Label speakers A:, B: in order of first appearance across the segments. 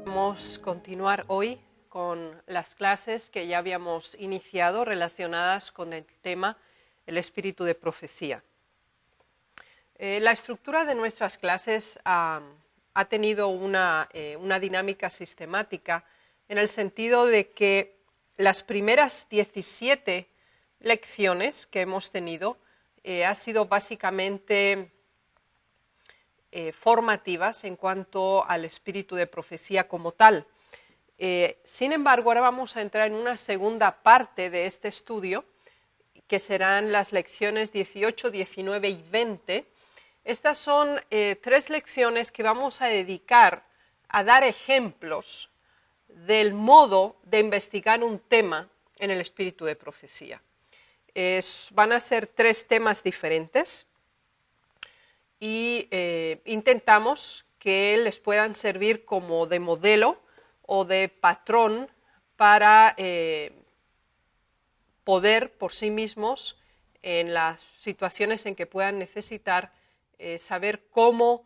A: Vamos a continuar hoy con las clases que ya habíamos iniciado relacionadas con el tema el espíritu de profecía. La estructura de nuestras clases ha tenido una dinámica sistemática en el sentido de que las primeras 17 lecciones que hemos tenido han sido básicamente formativas en cuanto al espíritu de profecía como tal. Sin embargo, ahora vamos a entrar en una segunda parte de este estudio, que serán las lecciones 18, 19 y 20. Estas son 3 lecciones que vamos a dedicar a dar ejemplos del modo de investigar un tema en el espíritu de profecía. Van a ser 3 temas diferentes y intentamos que les puedan servir como de modelo o de patrón para poder por sí mismos, en las situaciones en que puedan necesitar, saber cómo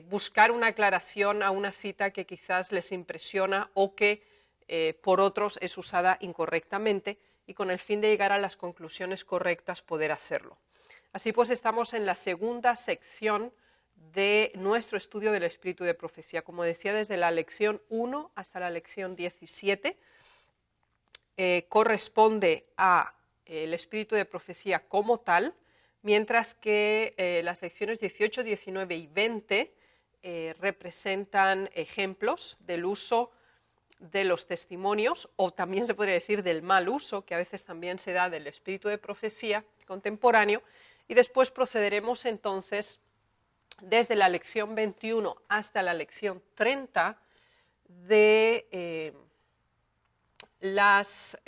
A: buscar una aclaración a una cita que quizás les impresiona o que por otros es usada incorrectamente, y con el fin de llegar a las conclusiones correctas poder hacerlo. Así pues, estamos en la segunda sección de nuestro estudio del espíritu de profecía. Como decía, desde la lección 1 hasta la lección 17 corresponde a el espíritu de profecía como tal, mientras que las lecciones 18, 19 y 20 representan ejemplos del uso de los testimonios, o también se podría decir del mal uso, que a veces también se da del espíritu de profecía contemporáneo, y después procederemos entonces desde la lección 21 hasta la lección 30 de las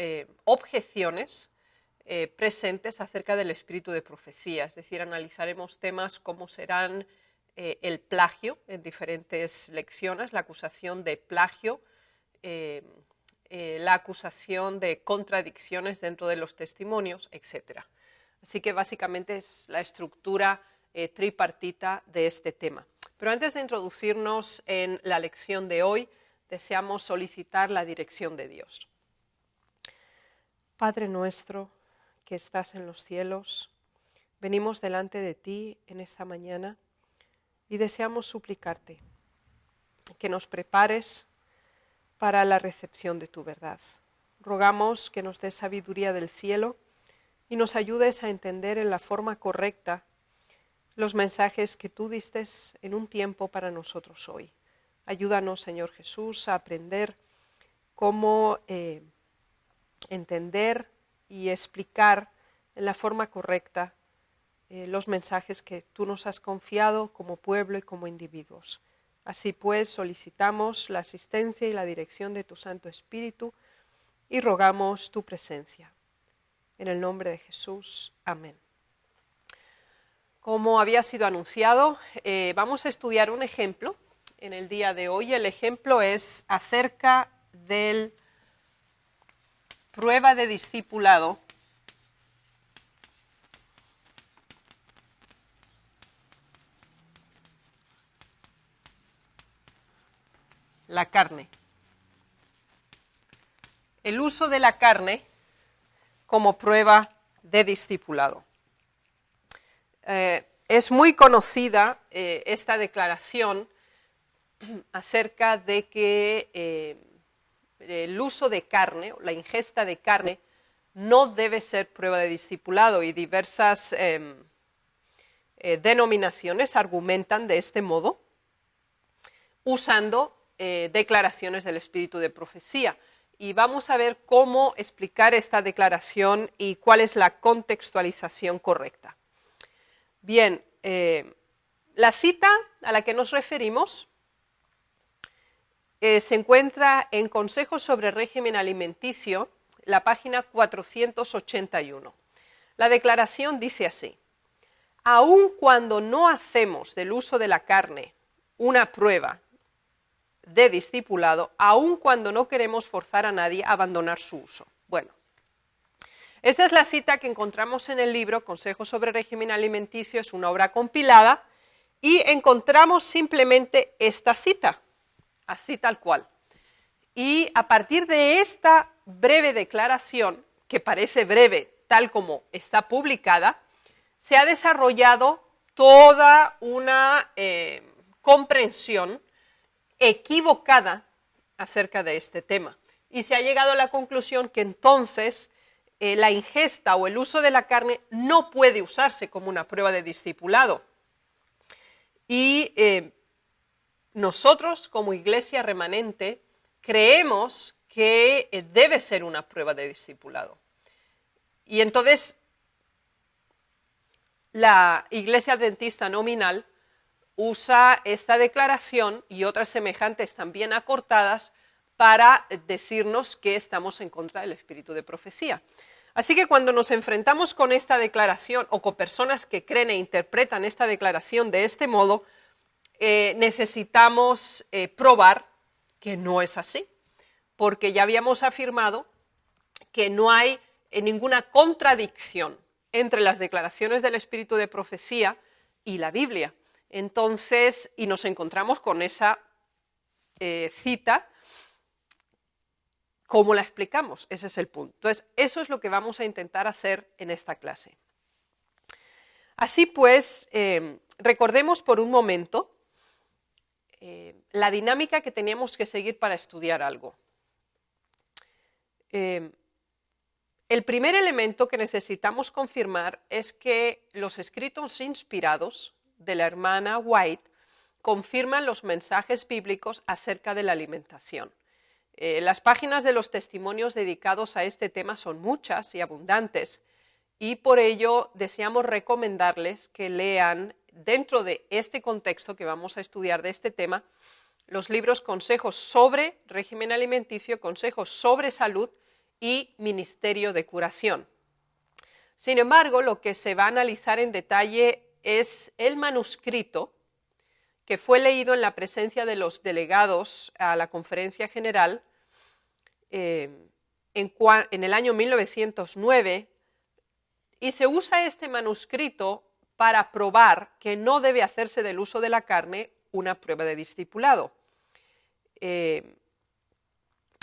A: objeciones presentes acerca del espíritu de profecía, es decir, analizaremos temas como serán el plagio en diferentes lecciones, la acusación de plagio, la acusación de contradicciones dentro de los testimonios, etc. Así que básicamente es la estructura tripartita de este tema. Pero antes de introducirnos en la lección de hoy, deseamos solicitar la dirección de Dios. Padre nuestro que estás en los cielos, venimos delante de ti en esta mañana y deseamos suplicarte que nos prepares para la recepción de tu verdad. Rogamos que nos des sabiduría del cielo y nos ayudes a entender en la forma correcta los mensajes que tú diste en un tiempo para nosotros hoy. Ayúdanos, Señor Jesús, a aprender cómo entender y explicar en la forma correcta los mensajes que tú nos has confiado como pueblo y como individuos. Así pues, solicitamos la asistencia y la dirección de tu Santo Espíritu y rogamos tu presencia. En el nombre de Jesús. Amén. Como había sido anunciado, vamos a estudiar un ejemplo en el día de hoy. El ejemplo es acerca del prueba de discipulado la carne. El uso de la carne como prueba de discipulado. Es muy conocida esta declaración acerca de que el uso de carne, o la ingesta de carne, no debe ser prueba de discipulado, y diversas denominaciones argumentan de este modo, usando declaraciones del espíritu de profecía. Y vamos a ver cómo explicar esta declaración y cuál es la contextualización correcta. Bien, la cita a la que nos referimos se encuentra en Consejos sobre régimen alimenticio, la página 481. La declaración dice así: aun cuando no hacemos del uso de la carne una prueba de discipulado, aun cuando no queremos forzar a nadie a abandonar su uso. Bueno, esta es la cita que encontramos en el libro Consejos sobre régimen alimenticio, es una obra compilada, y encontramos simplemente esta cita. así tal cual. Y a partir de esta breve declaración, que parece breve tal como está publicada, se ha desarrollado toda una comprensión equivocada acerca de este tema. Y se ha llegado a la conclusión que entonces la ingesta o el uso de la carne no puede usarse como una prueba de discipulado. Y nosotros, como Iglesia Remanente, creemos que debe ser una prueba de discipulado. Y entonces, la Iglesia Adventista Nominal usa esta declaración y otras semejantes también acortadas para decirnos que estamos en contra del espíritu de profecía. Así que cuando nos enfrentamos con esta declaración o con personas que creen e interpretan esta declaración de este modo, necesitamos probar que no es así, porque ya habíamos afirmado que no hay ninguna contradicción entre las declaraciones del espíritu de profecía y la Biblia. Entonces, y nos encontramos con esa cita, ¿cómo la explicamos? Ese es el punto. Entonces, eso es lo que vamos a intentar hacer en esta clase. Así pues, recordemos por un momento la dinámica que teníamos que seguir para estudiar algo. El primer elemento que necesitamos confirmar es que los escritos inspirados de la hermana White confirman los mensajes bíblicos acerca de la alimentación. Las páginas de los testimonios dedicados a este tema son muchas y abundantes, y por ello deseamos recomendarles que lean, dentro de este contexto que vamos a estudiar de este tema, los libros Consejos sobre régimen alimenticio, Consejos sobre salud y Ministerio de curación. Sin embargo, lo que se va a analizar en detalle es el manuscrito que fue leído en la presencia de los delegados a la Conferencia General en el año 1909, y se usa este manuscrito para probar que no debe hacerse del uso de la carne una prueba de discipulado. Y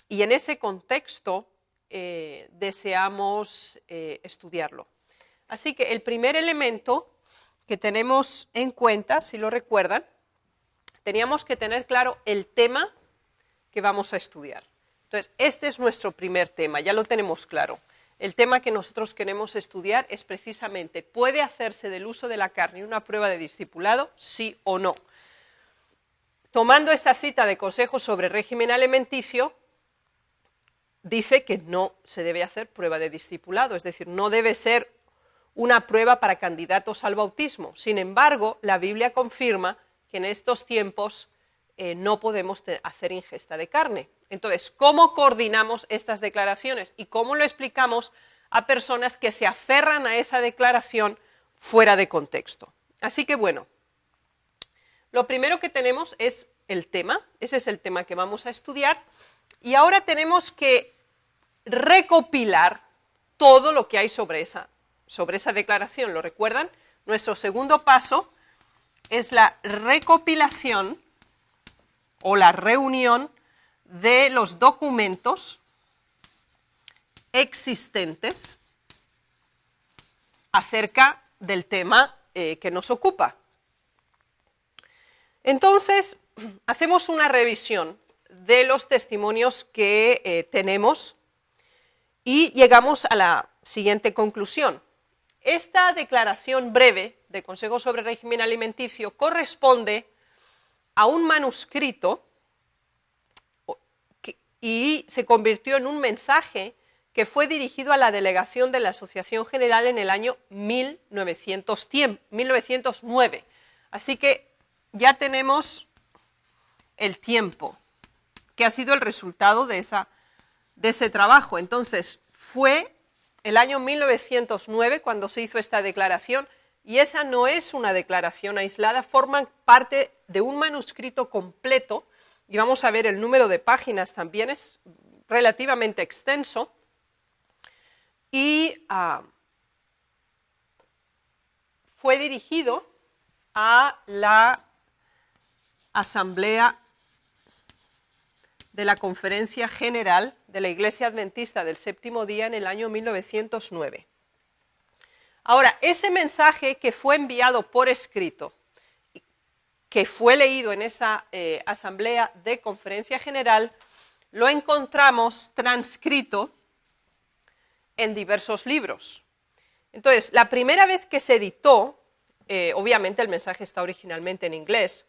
A: en ese contexto deseamos estudiarlo. Así que el primer elemento que tenemos en cuenta, si lo recuerdan, teníamos que tener claro el tema que vamos a estudiar. Entonces, este es nuestro primer tema, ya lo tenemos claro. El tema que nosotros queremos estudiar es precisamente, ¿puede hacerse del uso de la carne una prueba de discipulado, sí o no? Tomando esta cita de Consejos sobre régimen alimenticio, dice que no se debe hacer prueba de discipulado, es decir, no debe ser una prueba para candidatos al bautismo. Sin embargo, la Biblia confirma que en estos tiempos no podemos hacer ingesta de carne. Entonces, ¿cómo coordinamos estas declaraciones y cómo lo explicamos a personas que se aferran a esa declaración fuera de contexto? Así que bueno, lo primero que tenemos es el tema, ese es el tema que vamos a estudiar, y ahora tenemos que recopilar todo lo que hay sobre esa declaración. ¿Lo recuerdan? Nuestro segundo paso es la recopilación o la reunión de los documentos existentes acerca del tema que nos ocupa. Entonces, hacemos una revisión de los testimonios que tenemos y llegamos a la siguiente conclusión. Esta declaración breve de Consejo sobre régimen alimenticio corresponde a un manuscrito y se convirtió en un mensaje que fue dirigido a la delegación de la Asociación General en el año 1909. Así que ya tenemos el tiempo, que ha sido el resultado de ese trabajo. Entonces, fue el año 1909 cuando se hizo esta declaración, y esa no es una declaración aislada, forman parte de un manuscrito completo, y vamos a ver el número de páginas también, es relativamente extenso, y fue dirigido a la Asamblea de la Conferencia General de la Iglesia Adventista del Séptimo Día en el año 1909. Ahora, ese mensaje que fue enviado por escrito, que fue leído en esa asamblea de Conferencia General, lo encontramos transcrito en diversos libros. Entonces, la primera vez que se editó, obviamente el mensaje está originalmente en inglés,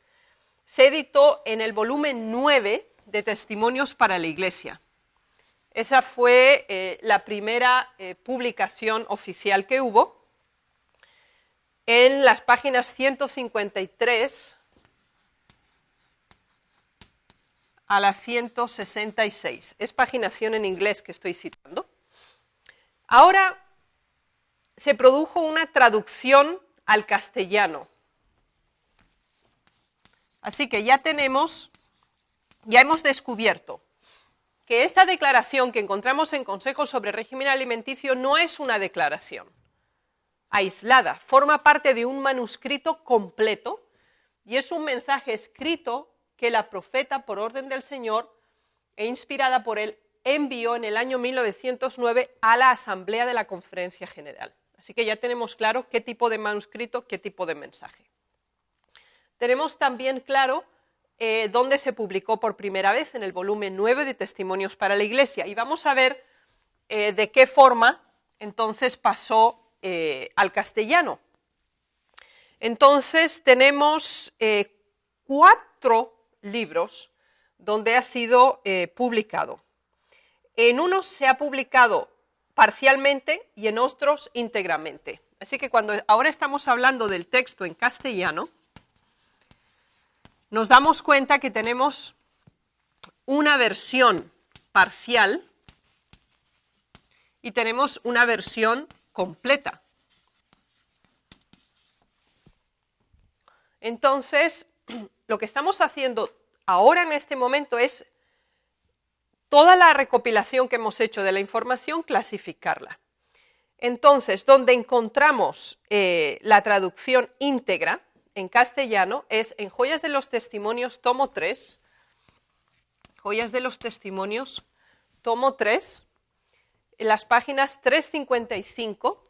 A: se editó en el volumen 9 de Testimonios para la Iglesia. Esa fue la primera publicación oficial que hubo, en las páginas 153 a la 166. Es paginación en inglés que estoy citando. Ahora se produjo una traducción al castellano. Así que ya hemos descubierto que esta declaración que encontramos en Consejos sobre régimen alimenticio no es una declaración aislada, forma parte de un manuscrito completo y es un mensaje escrito que la profeta, por orden del Señor e inspirada por él, envió en el año 1909 a la Asamblea de la Conferencia General. Así que ya tenemos claro qué tipo de manuscrito, qué tipo de mensaje. Tenemos también claro dónde se publicó por primera vez, en el volumen 9 de Testimonios para la Iglesia. Y vamos a ver de qué forma entonces pasó al castellano. Entonces tenemos 4 libros donde ha sido publicado. En unos se ha publicado parcialmente y en otros íntegramente. Así que cuando ahora estamos hablando del texto en castellano, nos damos cuenta que tenemos una versión parcial y tenemos una versión completa. Entonces, lo que estamos haciendo ahora en este momento es toda la recopilación que hemos hecho de la información, clasificarla. Entonces, donde encontramos la traducción íntegra en castellano es en Joyas de los Testimonios, tomo 3, Joyas de los Testimonios, tomo 3, en las páginas 355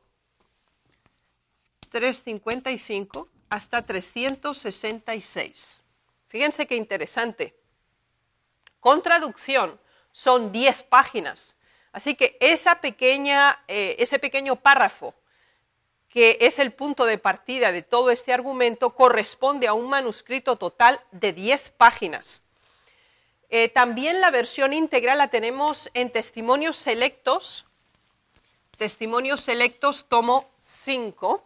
A: hasta 366. Fíjense qué interesante. Con traducción son 10 páginas, así que ese pequeño párrafo, que es el punto de partida de todo este argumento, corresponde a un manuscrito total de 10 páginas. También la versión íntegra la tenemos en Testimonios Selectos, tomo 5,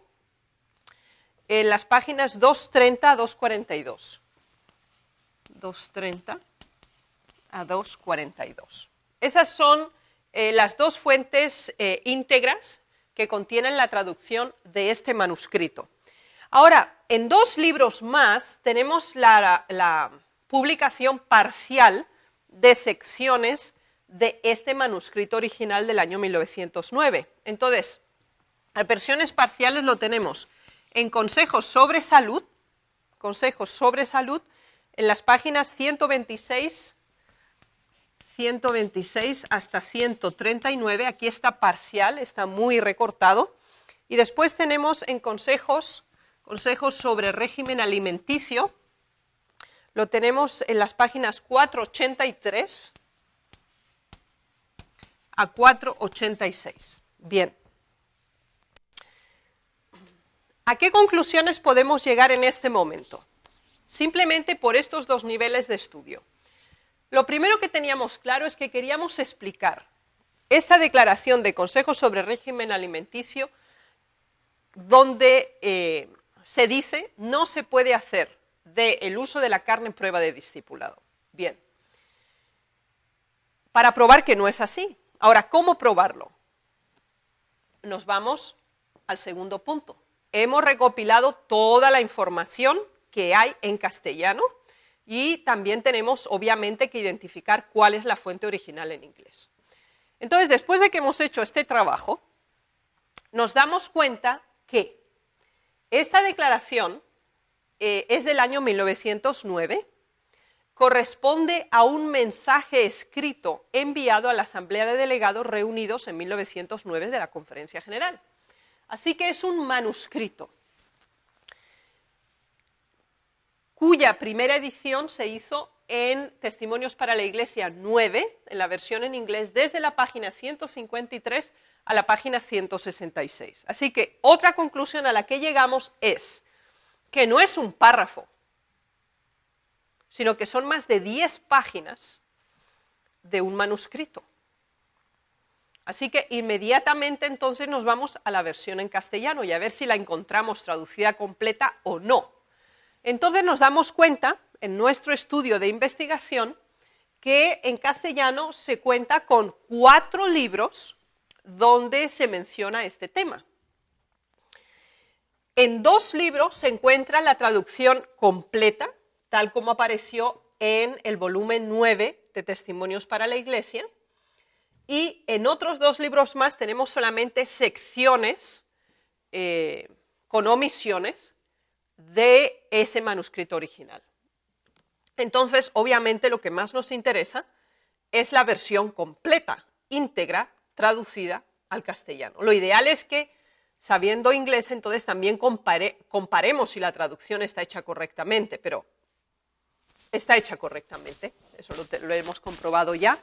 A: en las páginas 230 a 242. 230 a 242. Esas son las dos fuentes íntegras que contienen la traducción de este manuscrito. Ahora, en 2 libros más tenemos la publicación parcial de secciones de este manuscrito original del año 1909. Entonces, las versiones parciales lo tenemos en Consejos sobre Salud, en las páginas 126 hasta 139, aquí está parcial, está muy recortado, y después tenemos en consejos sobre régimen alimenticio, lo tenemos en las páginas 483 a 486. Bien. ¿A qué conclusiones podemos llegar en este momento? Simplemente por estos 2 niveles de estudio. Lo primero que teníamos claro es que queríamos explicar esta declaración de Consejos sobre régimen alimenticio, donde se dice no se puede hacer del uso de la carne en prueba de discipulado. Bien, para probar que no es así. Ahora, ¿cómo probarlo? Nos vamos al segundo punto. Hemos recopilado toda la información que hay en castellano y también tenemos, obviamente, que identificar cuál es la fuente original en inglés. Entonces, después de que hemos hecho este trabajo, nos damos cuenta que esta declaración es del año 1909, corresponde a un mensaje escrito enviado a la Asamblea de Delegados reunidos en 1909 de la Conferencia General. Así que es un manuscrito, cuya primera edición se hizo en Testimonios para la Iglesia 9, en la versión en inglés, desde la página 153 a la página 166. Así que otra conclusión a la que llegamos es que no es un párrafo, sino que son más de 10 páginas de un manuscrito. Así que inmediatamente entonces nos vamos a la versión en castellano y a ver si la encontramos traducida completa o no. Entonces nos damos cuenta, en nuestro estudio de investigación, que en castellano se cuenta con 4 libros donde se menciona este tema. En 2 libros se encuentra la traducción completa, tal como apareció en el volumen 9 de Testimonios para la Iglesia, y en otros 2 libros más tenemos solamente secciones con omisiones de ese manuscrito original. Entonces, obviamente, lo que más nos interesa es la versión completa, íntegra, traducida al castellano. Lo ideal es que, sabiendo inglés, entonces también comparemos si la traducción está hecha correctamente, pero está hecha correctamente, eso lo hemos comprobado ya.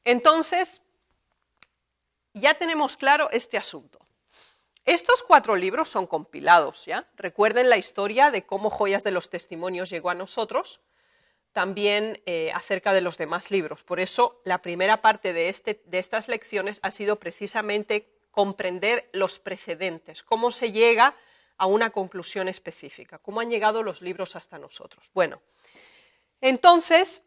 A: Entonces, ya tenemos claro este asunto. Estos 4 libros son compilados, ¿ya? Recuerden la historia de cómo Joyas de los Testimonios llegó a nosotros, también acerca de los demás libros. Por eso, la primera parte de estas lecciones ha sido precisamente comprender los precedentes, cómo se llega a una conclusión específica, cómo han llegado los libros hasta nosotros. Bueno, entonces,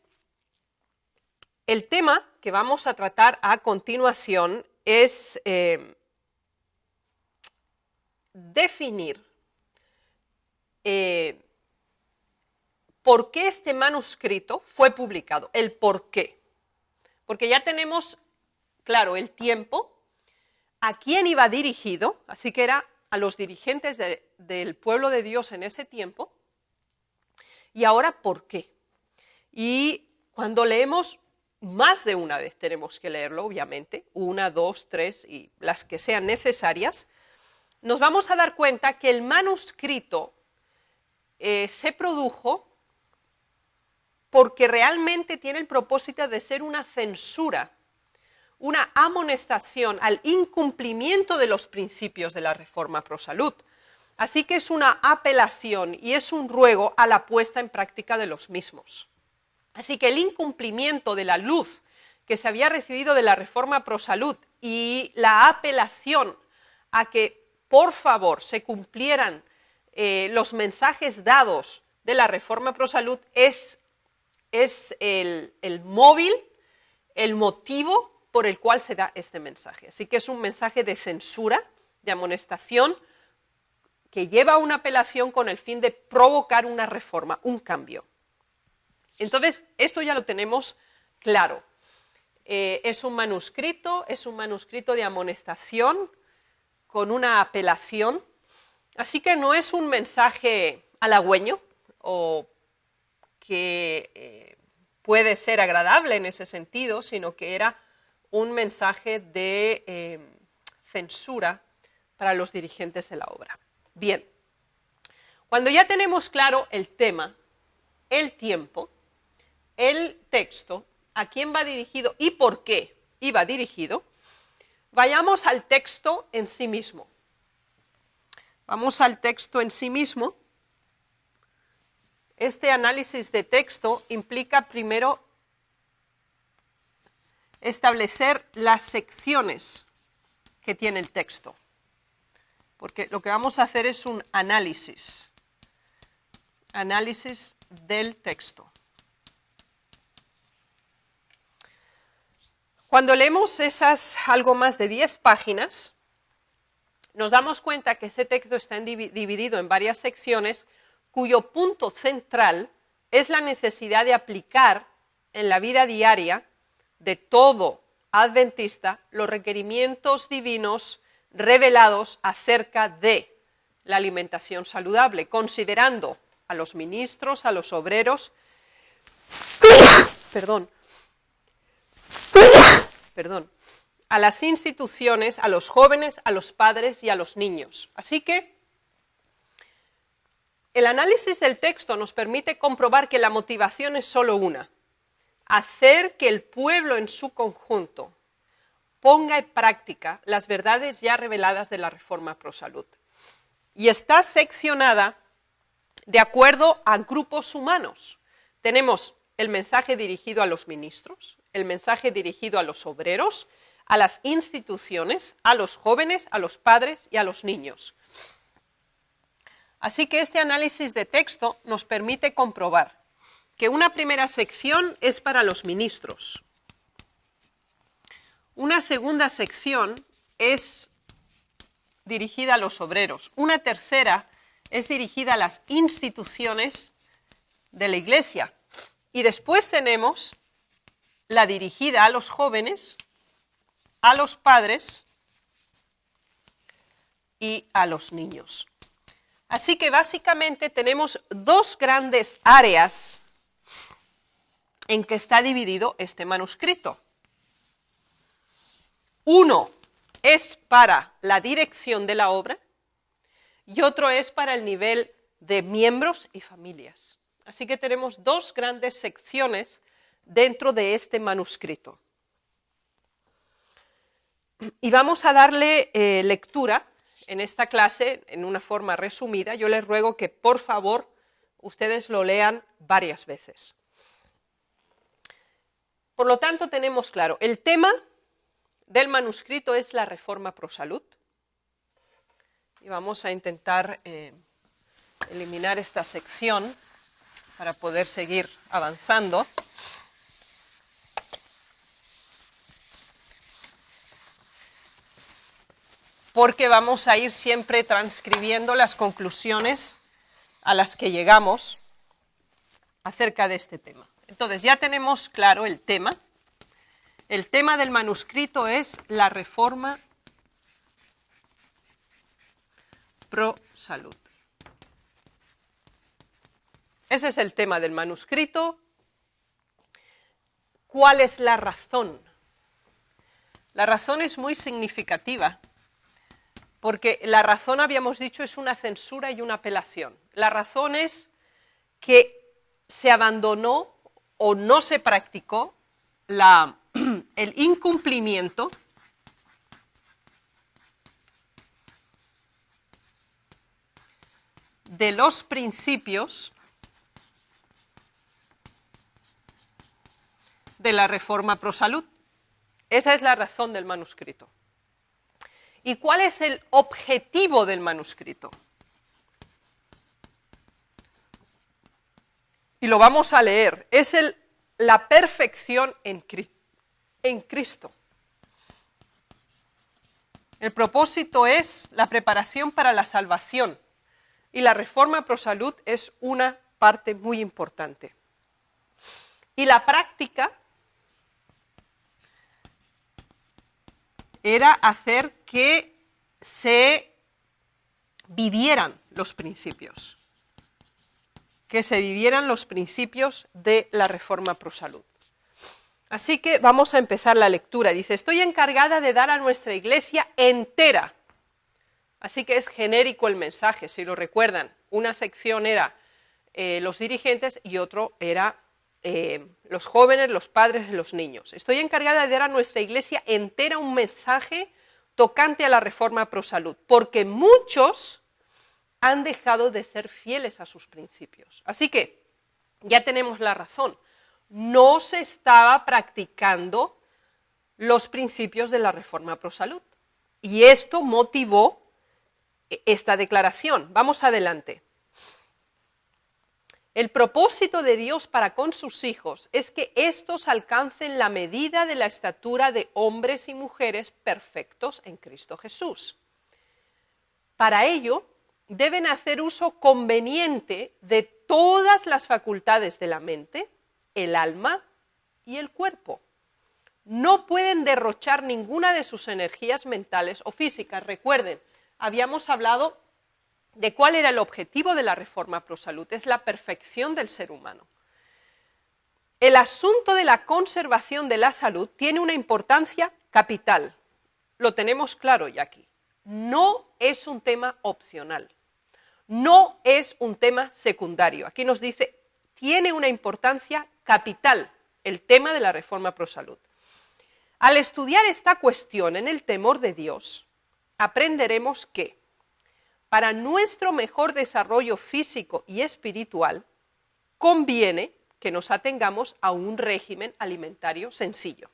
A: el tema que vamos a tratar a continuación es definir por qué este manuscrito fue publicado, el por qué. Porque ya tenemos claro el tiempo, a quién iba dirigido, así que era a los dirigentes del pueblo de Dios en ese tiempo, y ahora por qué. Y cuando leemos, más de una vez tenemos que leerlo, obviamente, 1, 2, 3 y las que sean necesarias, nos vamos a dar cuenta que el manuscrito se produjo porque realmente tiene el propósito de ser una censura, una amonestación al incumplimiento de los principios de la Reforma Pro Salud. Así que es una apelación y es un ruego a la puesta en práctica de los mismos. Así que el incumplimiento de la luz que se había recibido de la Reforma Pro Salud y la apelación a que, por favor, se cumplieran los mensajes dados de la Reforma Pro Salud es el móvil, el motivo por el cual se da este mensaje. Así que es un mensaje de censura, de amonestación, que lleva a una apelación con el fin de provocar una reforma, un cambio. Entonces, esto ya lo tenemos claro. Es un manuscrito de amonestación con una apelación, así que no es un mensaje halagüeño o que puede ser agradable en ese sentido, sino que era un mensaje de censura para los dirigentes de la obra. Bien, cuando ya tenemos claro el tema, el tiempo, el texto, a quién va dirigido y por qué iba dirigido, vayamos al texto en sí mismo. Vamos al texto en sí mismo. Este análisis de texto implica primero establecer las secciones que tiene el texto, porque lo que vamos a hacer es un análisis del texto. Cuando leemos esas algo más de 10 páginas, nos damos cuenta que ese texto está dividido en varias secciones cuyo punto central es la necesidad de aplicar en la vida diaria de todo adventista los requerimientos divinos revelados acerca de la alimentación saludable, considerando a los ministros, a los obreros a las instituciones, a los jóvenes, a los padres y a los niños. Así que el análisis del texto nos permite comprobar que la motivación es solo una: hacer que el pueblo en su conjunto ponga en práctica las verdades ya reveladas de la Reforma Pro Salud. Y está seccionada de acuerdo a grupos humanos. Tenemos el mensaje dirigido a los ministros, el mensaje dirigido a los obreros, a las instituciones, a los jóvenes, a los padres y a los niños. Así que este análisis de texto nos permite comprobar que una primera sección es para los ministros. Una segunda sección es dirigida a los obreros. Una tercera es dirigida a las instituciones de la Iglesia. Y después tenemos la dirigida a los jóvenes, a los padres y a los niños. Así que básicamente tenemos dos grandes áreas en que está dividido este manuscrito. Uno es para la dirección de la obra y otro es para el nivel de miembros y familias. Así que tenemos dos grandes secciones dentro de este manuscrito. Y vamos a darle lectura en esta clase en una forma resumida. Yo les ruego que por favor ustedes lo lean varias veces. Por lo tanto, tenemos claro, el tema del manuscrito es la Reforma Pro Salud. Y vamos a intentar eliminar esta sección para poder seguir avanzando. Porque vamos a ir siempre transcribiendo las conclusiones a las que llegamos acerca de este tema. Entonces, ya tenemos claro el tema. El tema del manuscrito es la Reforma Pro Salud. Ese es el tema del manuscrito. ¿Cuál es la razón? La razón es muy significativa, porque la razón, habíamos dicho, es una censura y una apelación. La razón es que se abandonó o no se practicó el incumplimiento de los principios de la Reforma Pro Salud. Esa es la razón del manuscrito. ¿Y cuál es el objetivo del manuscrito? Y lo vamos a leer. Es la perfección en Cristo. El propósito es la preparación para la salvación. Y la Reforma Pro Salud es una parte muy importante. Y la práctica era hacer que se vivieran los principios. Que se vivieran los principios de la Reforma Pro Salud. Así que vamos a empezar la lectura. Dice, estoy encargada de dar a nuestra iglesia entera. Así que es genérico el mensaje, si lo recuerdan. Una sección era los dirigentes y otro era los jóvenes, los padres y los niños. Estoy encargada de dar a nuestra iglesia entera un mensaje tocante a la Reforma Pro Salud, porque muchos han dejado de ser fieles a sus principios. Así que ya tenemos la razón. No se estaba practicando los principios de la Reforma Pro Salud. Y esto motivó esta declaración. Vamos adelante. El propósito de Dios para con sus hijos es que éstos alcancen la medida de la estatura de hombres y mujeres perfectos en Cristo Jesús. Para ello, deben hacer uso conveniente de todas las facultades de la mente, el alma y el cuerpo. No pueden derrochar ninguna de sus energías mentales o físicas. Recuerden, habíamos hablado de cuál era el objetivo de la Reforma Pro Salud, es la perfección del ser humano. el asunto de la conservación de la salud tiene una importancia capital. Lo tenemos claro ya aquí. No es un tema opcional. No es un tema secundario. Aquí nos dice, tiene una importancia capital el tema de la reforma pro salud. Al estudiar esta cuestión en el temor de Dios, aprenderemos que para nuestro mejor desarrollo físico y espiritual, conviene que nos atengamos a un régimen alimentario sencillo.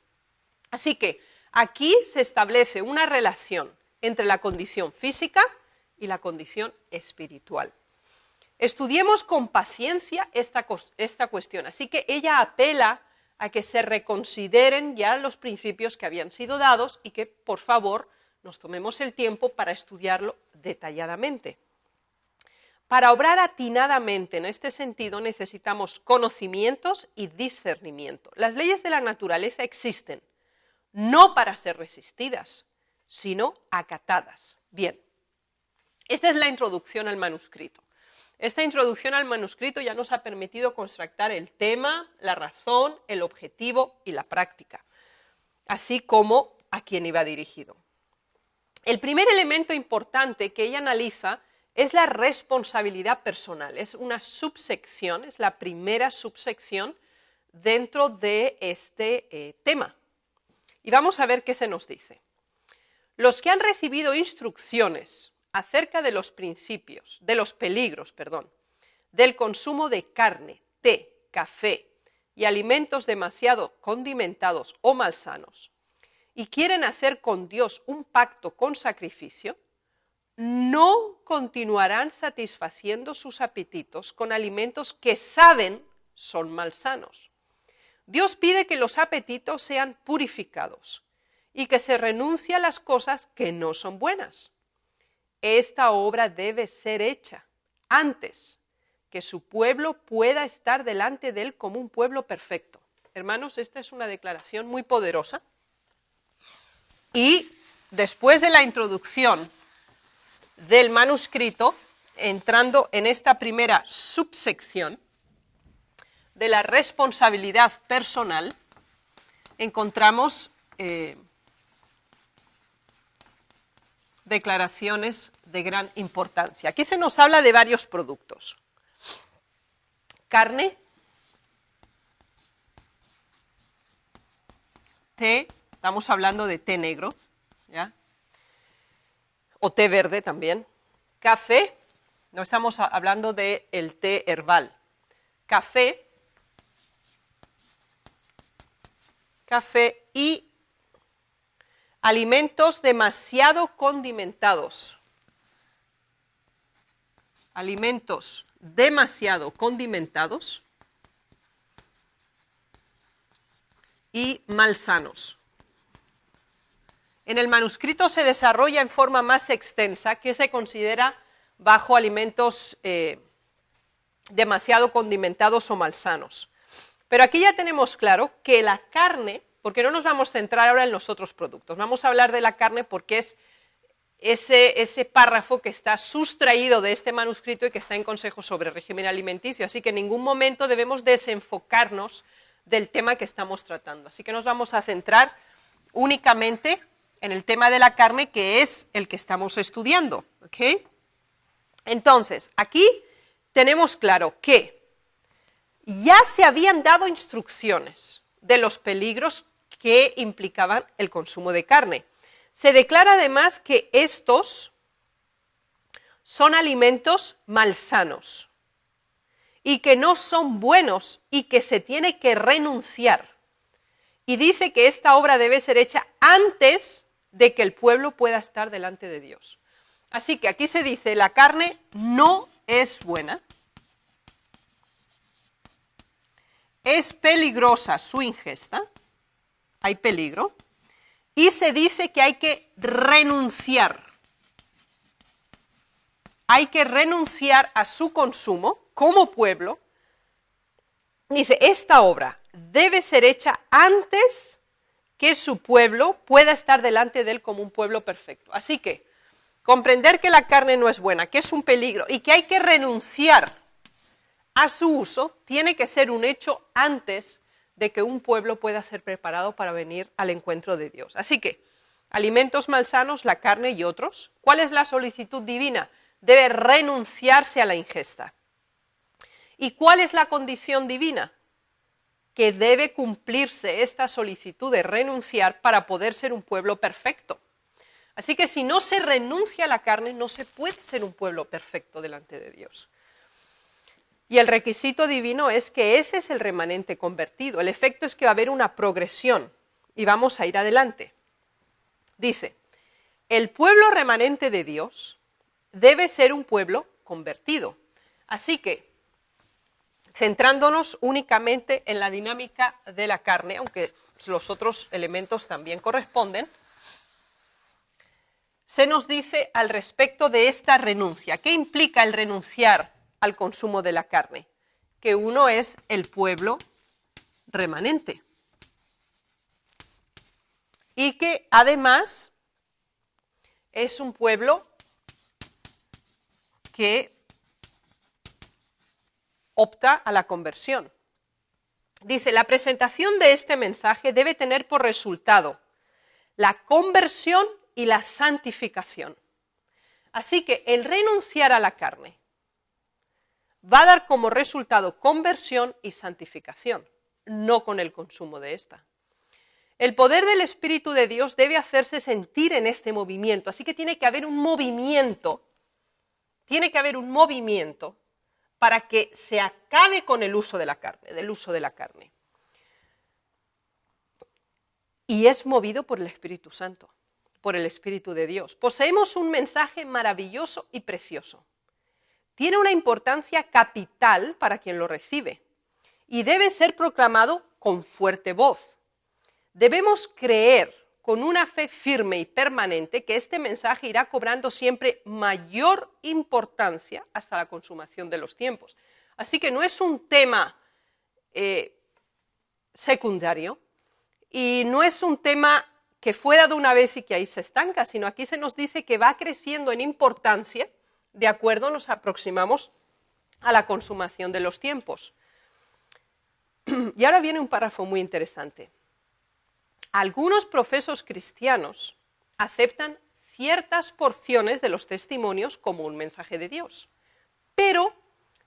A: Así que aquí se establece una relación entre la condición física y la condición espiritual. Estudiemos con paciencia esta cuestión, así que ella apela a que se reconsideren ya los principios que habían sido dados y que, por favor, nos tomemos el tiempo para estudiarlo detalladamente. Para obrar atinadamente en este sentido necesitamos conocimientos y discernimiento. Las leyes de la naturaleza existen, no para ser resistidas, sino acatadas. Bien, esta es la introducción al manuscrito. Esta introducción al manuscrito ya nos ha permitido construir el tema, la razón, el objetivo y la práctica, así como a quién iba dirigido. El primer elemento importante que ella analiza es la responsabilidad personal. Es una subsección, es la primera subsección dentro de este tema. Y vamos a ver qué se nos dice. Los que han recibido instrucciones acerca de los principios, de los peligros, del consumo de carne, té, café y alimentos demasiado condimentados o malsanos, y quieren hacer con Dios un pacto con sacrificio, no continuarán satisfaciendo sus apetitos con alimentos que saben son malsanos. Dios pide que los apetitos sean purificados y que se renuncie a las cosas que no son buenas. Esta obra debe ser hecha antes que su pueblo pueda estar delante de él como un pueblo perfecto. Hermanos, esta es una declaración muy poderosa. Y después de la introducción del manuscrito, entrando en esta primera subsección de la responsabilidad personal, encontramos declaraciones de gran importancia. Aquí se nos habla de varios productos. Carne, té, estamos hablando de té negro, ¿ya? O té verde también. Café, no estamos hablando del té herbal. Café y alimentos demasiado condimentados. Alimentos demasiado condimentados y malsanos. En el manuscrito se desarrolla en forma más extensa que se considera bajo alimentos demasiado condimentados o malsanos. Pero aquí ya tenemos claro que la carne, porque no nos vamos a centrar ahora en los otros productos, vamos a hablar de la carne porque es ese párrafo que está sustraído de este manuscrito y que está en Consejos sobre régimen alimenticio, así que en ningún momento debemos desenfocarnos del tema que estamos tratando. Así que nos vamos a centrar únicamente en el tema de la carne, que es el que estamos estudiando, ¿ok? Entonces, aquí tenemos claro que ya se habían dado instrucciones de los peligros que implicaban el consumo de carne. Se declara además que estos son alimentos malsanos y que no son buenos y que se tiene que renunciar. Y dice que esta obra debe ser hecha antes de que el pueblo pueda estar delante de Dios. Así que aquí se dice, la carne no es buena, es peligrosa su ingesta, hay peligro, y se dice que hay que renunciar a su consumo como pueblo. Dice, esta obra debe ser hecha antes que su pueblo pueda estar delante de él como un pueblo perfecto. Así que, comprender que la carne no es buena, que es un peligro y que hay que renunciar a su uso, tiene que ser un hecho antes de que un pueblo pueda ser preparado para venir al encuentro de Dios. Así que, alimentos malsanos, la carne y otros. ¿Cuál es la solicitud divina? Debe renunciarse a la ingesta. ¿Y cuál es la condición divina? Que debe cumplirse esta solicitud de renunciar para poder ser un pueblo perfecto. Así que si no se renuncia a la carne, no se puede ser un pueblo perfecto delante de Dios. Y el requisito divino es que ese es el remanente convertido. El efecto es que va a haber una progresión y vamos a ir adelante. Dice, el pueblo remanente de Dios debe ser un pueblo convertido. Así que, centrándonos únicamente en la dinámica de la carne, aunque los otros elementos también corresponden, se nos dice al respecto de esta renuncia. ¿Qué implica el renunciar al consumo de la carne? Que uno es el pueblo remanente. Y que además es un pueblo que opta a la conversión. Dice, la presentación de este mensaje debe tener por resultado la conversión y la santificación. Así que el renunciar a la carne va a dar como resultado conversión y santificación, no con el consumo de esta. El poder del Espíritu de Dios debe hacerse sentir en este movimiento, así que tiene que haber un movimiento, para que se acabe con el uso de la carne, Y es movido por el Espíritu Santo, por el Espíritu de Dios. Poseemos un mensaje maravilloso y precioso. Tiene una importancia capital para quien lo recibe y debe ser proclamado con fuerte voz. Debemos creer con una fe firme y permanente que este mensaje irá cobrando siempre mayor importancia hasta la consumación de los tiempos. Así que no es un tema secundario y no es un tema que fuera de una vez y que ahí se estanca, sino aquí se nos dice que va creciendo en importancia, de acuerdo, nos aproximamos a la consumación de los tiempos. Y ahora viene un párrafo muy interesante. Algunos profesos cristianos aceptan ciertas porciones de los testimonios como un mensaje de Dios, pero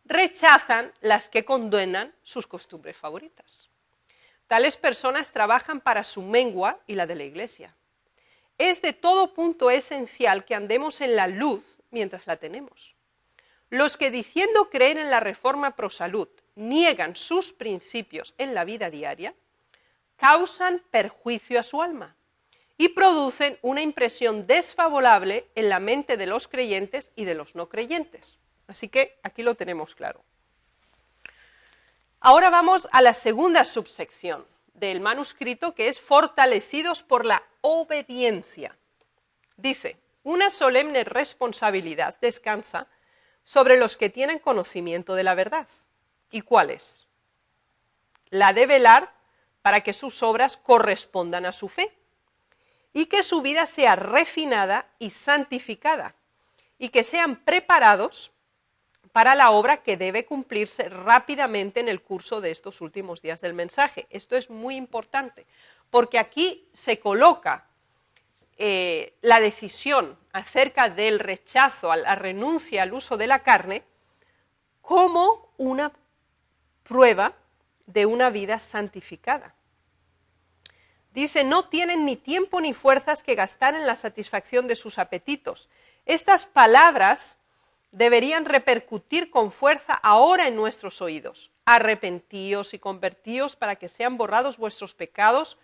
A: rechazan las que condenan sus costumbres favoritas. Tales personas trabajan para su mengua y la de la Iglesia. Es de todo punto esencial que andemos en la luz mientras la tenemos. Los que diciendo creer en la reforma pro salud niegan sus principios en la vida diaria, causan perjuicio a su alma y producen una impresión desfavorable en la mente de los creyentes y de los no creyentes. Así que aquí lo tenemos claro. Ahora vamos a la segunda subsección del manuscrito, que es fortalecidos por la obediencia. Dice, una solemne responsabilidad descansa sobre los que tienen conocimiento de la verdad. ¿Y cuál es? La de velar para que sus obras correspondan a su fe y que su vida sea refinada y santificada y que sean preparados para la obra que debe cumplirse rápidamente en el curso de estos últimos días del mensaje. Esto es muy importante, porque aquí se coloca la decisión acerca del rechazo, a la renuncia al uso de la carne, como una prueba de una vida santificada. Dice, no tienen ni tiempo ni fuerzas que gastar en la satisfacción de sus apetitos. Estas palabras deberían repercutir con fuerza ahora en nuestros oídos. Arrepentíos y convertíos para que sean borrados vuestros pecados,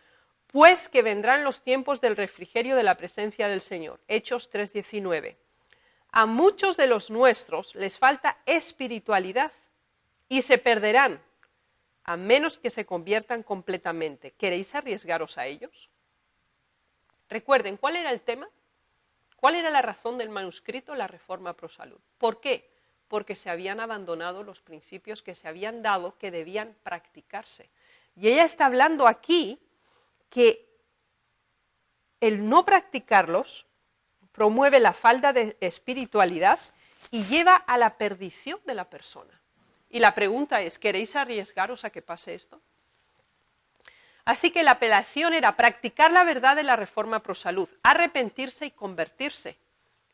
A: pues que vendrán los tiempos del refrigerio de la presencia del Señor. Hechos 3:19. A muchos de los nuestros les falta espiritualidad y se perderán, a menos que se conviertan completamente. ¿Queréis arriesgaros a ellos? Recuerden, ¿cuál era el tema? ¿Cuál era la razón del manuscrito? La reforma pro salud. ¿Por qué? Porque se habían abandonado los principios que se habían dado que debían practicarse. Y ella está hablando aquí que el no practicarlos promueve la falta de espiritualidad y lleva a la perdición de la persona. Y la pregunta es, ¿queréis arriesgaros a que pase esto? Así que la apelación era practicar la verdad de la reforma pro salud, arrepentirse y convertirse.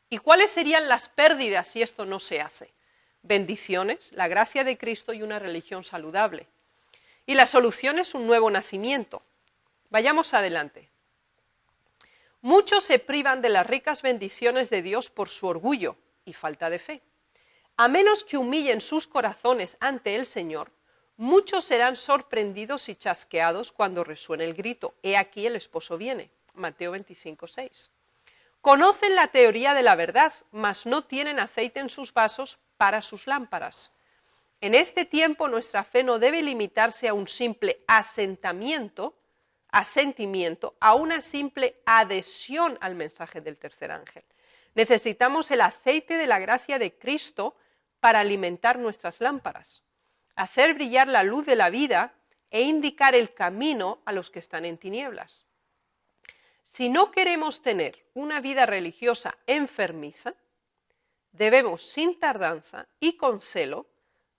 A: ¿Y cuáles serían las pérdidas si esto no se hace? Bendiciones, la gracia de Cristo y una religión saludable. Y la solución es un nuevo nacimiento. Vayamos adelante. Muchos se privan de las ricas bendiciones de Dios por su orgullo y falta de fe. A menos que humillen sus corazones ante el Señor, muchos serán sorprendidos y chasqueados cuando resuene el grito: «He aquí el esposo viene». Mateo 25:6. Conocen la teoría de la verdad, mas no tienen aceite en sus vasos para sus lámparas. En este tiempo nuestra fe no debe limitarse a un simple asentimiento, a una simple adhesión al mensaje del tercer ángel. Necesitamos el aceite de la gracia de Cristo para alimentar nuestras lámparas, hacer brillar la luz de la vida e indicar el camino a los que están en tinieblas. Si no queremos tener una vida religiosa enfermiza, debemos sin tardanza y con celo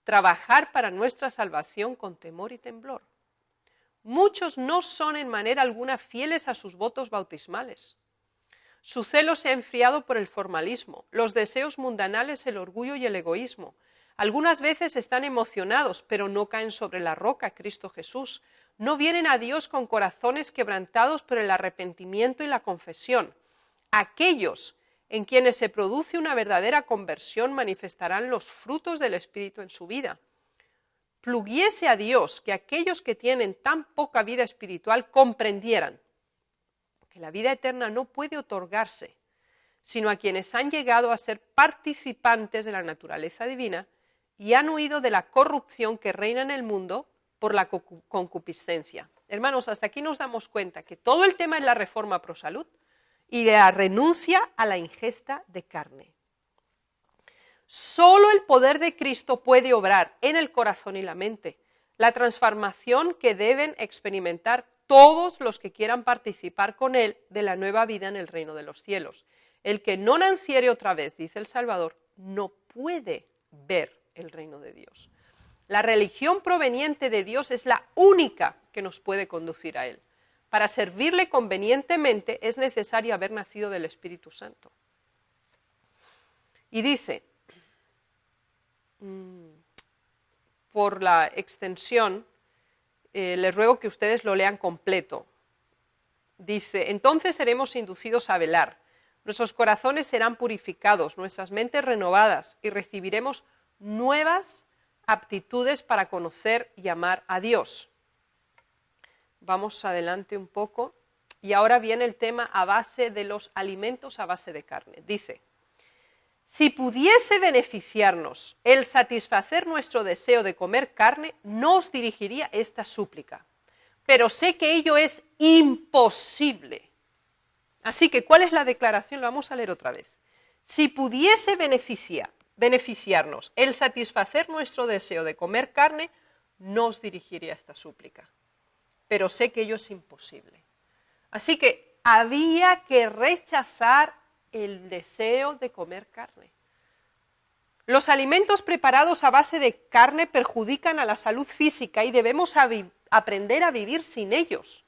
A: trabajar para nuestra salvación con temor y temblor. Muchos no son en manera alguna fieles a sus votos bautismales. Su celo se ha enfriado por el formalismo, los deseos mundanales, el orgullo y el egoísmo. Algunas veces están emocionados, pero no caen sobre la roca, Cristo Jesús. No vienen a Dios con corazones quebrantados por el arrepentimiento y la confesión. Aquellos en quienes se produce una verdadera conversión manifestarán los frutos del Espíritu en su vida. Pluguiese a Dios que aquellos que tienen tan poca vida espiritual comprendieran que la vida eterna no puede otorgarse sino a quienes han llegado a ser participantes de la naturaleza divina y han huido de la corrupción que reina en el mundo por la concupiscencia. Hermanos, hasta aquí nos damos cuenta que todo el tema es la reforma pro salud y la renuncia a la ingesta de carne. Solo el poder de Cristo puede obrar en el corazón y la mente, la transformación que deben experimentar todos los que quieran participar con Él de la nueva vida en el reino de los cielos. El que no naciere otra vez, dice el Salvador, no puede ver el reino de Dios. La religión proveniente de Dios es la única que nos puede conducir a Él. Para servirle convenientemente es necesario haber nacido del Espíritu Santo. Y dice, por la extensión, les ruego que ustedes lo lean completo. Dice, entonces seremos inducidos a velar, nuestros corazones serán purificados, nuestras mentes renovadas y recibiremos nuevas aptitudes para conocer y amar a Dios. Vamos adelante un poco. Y ahora viene el tema a base de los alimentos a base de carne. Dice, si pudiese beneficiarnos el satisfacer nuestro deseo de comer carne, no os dirigiría esta súplica. Pero sé que ello es imposible. Así que, ¿cuál es la declaración? Lo vamos a leer otra vez. Si pudiese beneficiarnos el satisfacer nuestro deseo de comer carne, no os dirigiría esta súplica. Pero sé que ello es imposible. Así que había que rechazar el deseo de comer carne. Los alimentos preparados a base de carne perjudican a la salud física y debemos aprender a vivir sin ellos.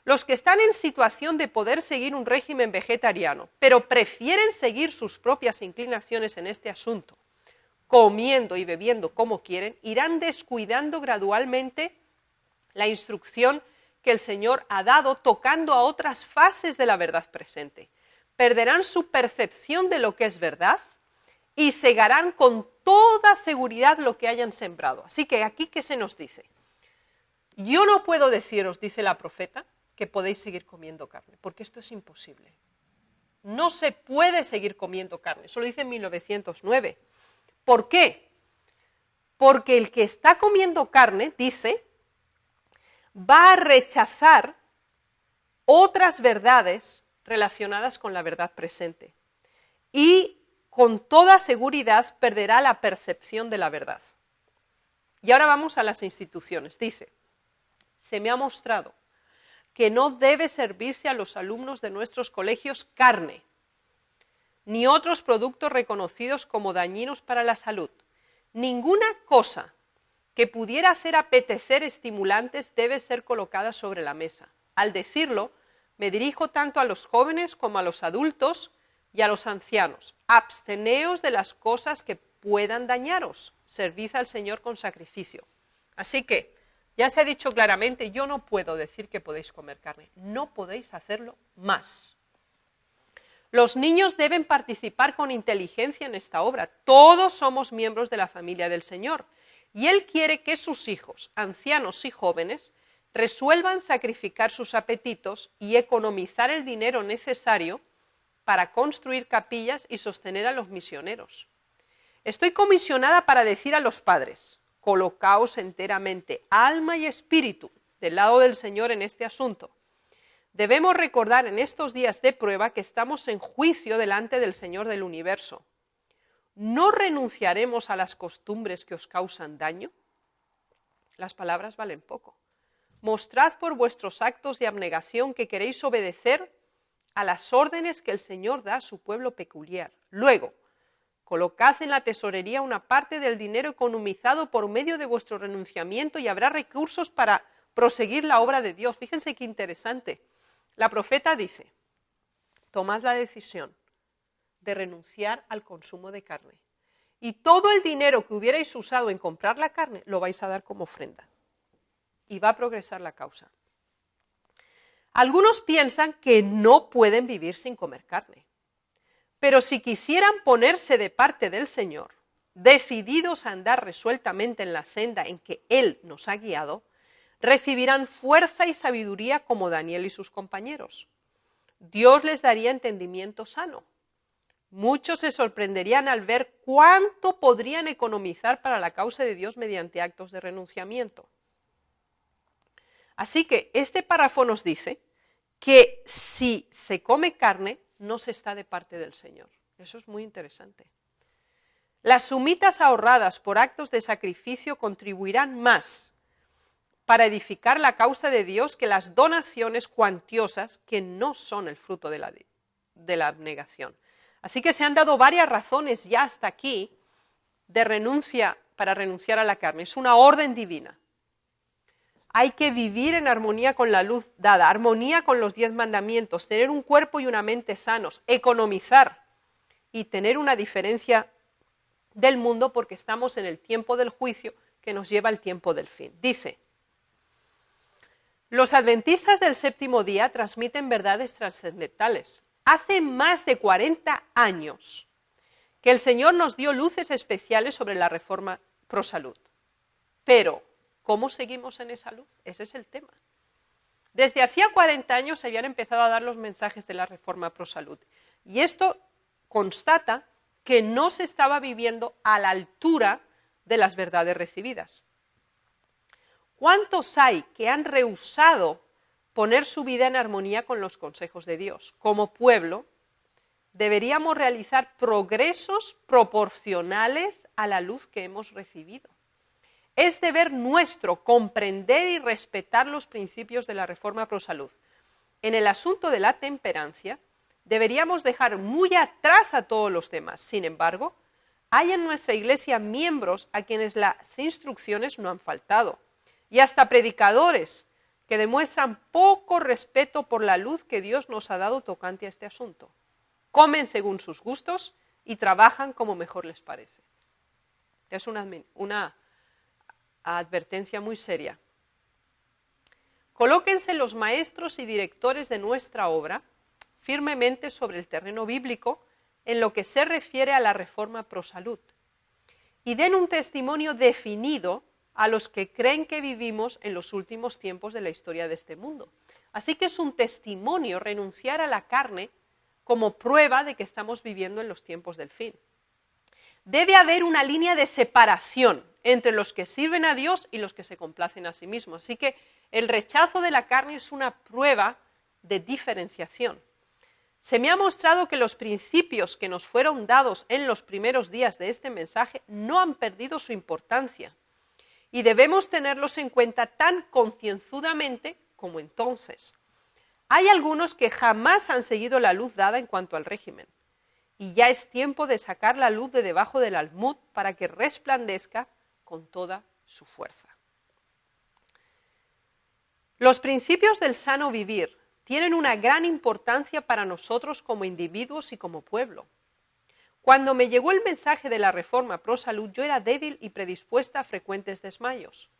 A: Los que están en situación de poder seguir un régimen vegetariano, pero prefieren seguir sus propias inclinaciones en este asunto, comiendo y bebiendo como quieren, irán descuidando gradualmente la instrucción que el Señor ha dado, tocando a otras fases de la verdad presente. Perderán su percepción de lo que es verdad y cegarán con toda seguridad lo que hayan sembrado. Así que aquí, ¿qué se nos dice? Yo no puedo deciros, dice la profeta, que podéis seguir comiendo carne, porque esto es imposible. No se puede seguir comiendo carne, eso lo dice en 1909. ¿Por qué? Porque el que está comiendo carne, dice, va a rechazar otras verdades relacionadas con la verdad presente y con toda seguridad perderá la percepción de la verdad. Y ahora vamos a las instituciones. Dice, se me ha mostrado que no debe servirse a los alumnos de nuestros colegios carne, ni otros productos reconocidos como dañinos para la salud. Ninguna cosa que pudiera hacer apetecer estimulantes debe ser colocada sobre la mesa. Al decirlo, me dirijo tanto a los jóvenes como a los adultos y a los ancianos. Absteneos de las cosas que puedan dañaros. Servid al Señor con sacrificio. Así que, ya se ha dicho claramente, yo no puedo decir que podéis comer carne. No podéis hacerlo más. Los niños deben participar con inteligencia en esta obra. Todos somos miembros de la familia del Señor. Y Él quiere que sus hijos, ancianos y jóvenes, resuelvan sacrificar sus apetitos y economizar el dinero necesario para construir capillas y sostener a los misioneros. Estoy comisionada para decir a los padres, colocaos enteramente, alma y espíritu, del lado del Señor en este asunto. Debemos recordar en estos días de prueba que estamos en juicio delante del Señor del universo. ¿No renunciaremos a las costumbres que os causan daño? Las palabras valen poco. Mostrad por vuestros actos de abnegación que queréis obedecer a las órdenes que el Señor da a su pueblo peculiar. Luego, colocad en la tesorería una parte del dinero economizado por medio de vuestro renunciamiento y habrá recursos para proseguir la obra de Dios. Fíjense qué interesante. La profeta dice, tomad la decisión de renunciar al consumo de carne. Y todo el dinero que hubierais usado en comprar la carne lo vais a dar como ofrenda. Y va a progresar la causa. Algunos piensan que no pueden vivir sin comer carne. Pero si quisieran ponerse de parte del Señor, decididos a andar resueltamente en la senda en que Él nos ha guiado, recibirán fuerza y sabiduría como Daniel y sus compañeros. Dios les daría entendimiento sano. Muchos se sorprenderían al ver cuánto podrían economizar para la causa de Dios mediante actos de renunciamiento. Así que este párrafo nos dice que si se come carne, no se está de parte del Señor. Eso es muy interesante. Las sumitas ahorradas por actos de sacrificio contribuirán más para edificar la causa de Dios que las donaciones cuantiosas que no son el fruto de la abnegación. Así que se han dado varias razones ya hasta aquí para renunciar a la carne. Es una orden divina. Hay que vivir en armonía con la luz dada, armonía con los 10 mandamientos, tener un cuerpo y una mente sanos, economizar y tener una diferencia del mundo porque estamos en el tiempo del juicio que nos lleva al tiempo del fin. Dice, los adventistas del séptimo día transmiten verdades trascendentales. Hace más de 40 años que el Señor nos dio luces especiales sobre la reforma pro salud. Pero, ¿cómo seguimos en esa luz? Ese es el tema. Desde hacía 40 años se habían empezado a dar los mensajes de la reforma pro salud. Y esto constata que no se estaba viviendo a la altura de las verdades recibidas. ¿Cuántos hay que han rehusado poner su vida en armonía con los consejos de Dios? Como pueblo, deberíamos realizar progresos proporcionales a la luz que hemos recibido. Es deber nuestro comprender y respetar los principios de la reforma pro salud. En el asunto de la temperancia, deberíamos dejar muy atrás a todos los demás. Sin embargo, hay en nuestra iglesia miembros a quienes las instrucciones no han faltado, y hasta predicadores que demuestran poco respeto por la luz que Dios nos ha dado tocante a este asunto. Comen según sus gustos y trabajan como mejor les parece. Es una advertencia muy seria. Colóquense los maestros y directores de nuestra obra firmemente sobre el terreno bíblico en lo que se refiere a la reforma pro salud y den un testimonio definido a los que creen que vivimos en los últimos tiempos de la historia de este mundo. Así que es un testimonio renunciar a la carne como prueba de que estamos viviendo en los tiempos del fin. Debe haber una línea de separación entre los que sirven a Dios y los que se complacen a sí mismos. Así que el rechazo de la carne es una prueba de diferenciación. Se me ha mostrado que los principios que nos fueron dados en los primeros días de este mensaje no han perdido su importancia y debemos tenerlos en cuenta tan concienzudamente como entonces. Hay algunos que jamás han seguido la luz dada en cuanto al régimen y ya es tiempo de sacar la luz de debajo del almud para que resplandezca con toda su fuerza. Los principios del sano vivir tienen una gran importancia para nosotros como individuos y como pueblo. Cuando me llegó el mensaje de la Reforma Pro Salud, yo era débil y predispuesta a frecuentes desmayos.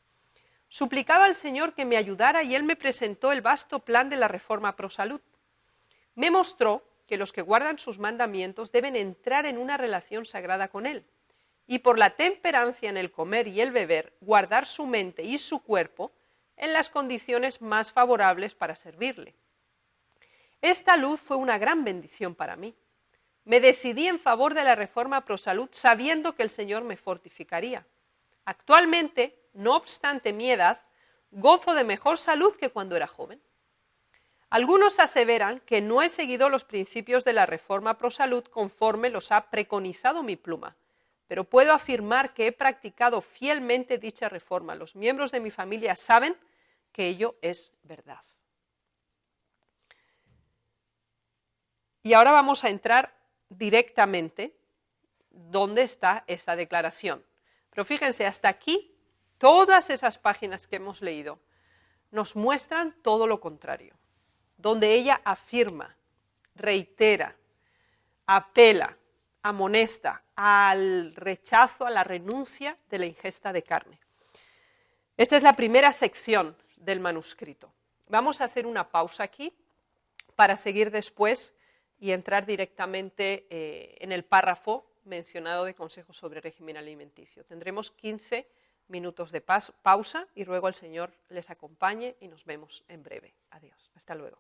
A: Suplicaba al Señor que me ayudara y Él me presentó el vasto plan de la Reforma Pro Salud. Me mostró que los que guardan sus mandamientos deben entrar en una relación sagrada con Él, y por la temperancia en el comer y el beber, guardar su mente y su cuerpo en las condiciones más favorables para servirle. Esta luz fue una gran bendición para mí. Me decidí en favor de la Reforma Pro Salud sabiendo que el Señor me fortificaría. Actualmente, no obstante mi edad, gozo de mejor salud que cuando era joven. Algunos aseveran que no he seguido los principios de la Reforma Pro Salud conforme los ha preconizado mi pluma, pero puedo afirmar que he practicado fielmente dicha reforma. Los miembros de mi familia saben que ello es verdad. Y ahora vamos a entrar directamente donde está esta declaración. Pero fíjense, hasta aquí, todas esas páginas que hemos leído nos muestran todo lo contrario, donde ella afirma, reitera, apela, amonesta al rechazo, a la renuncia de la ingesta de carne. Esta es la primera sección del manuscrito. Vamos a hacer una pausa aquí para seguir después y entrar directamente en el párrafo mencionado de consejos sobre régimen alimenticio. Tendremos 15 minutos de pausa y ruego al Señor les acompañe y nos vemos en breve. Adiós. Hasta luego.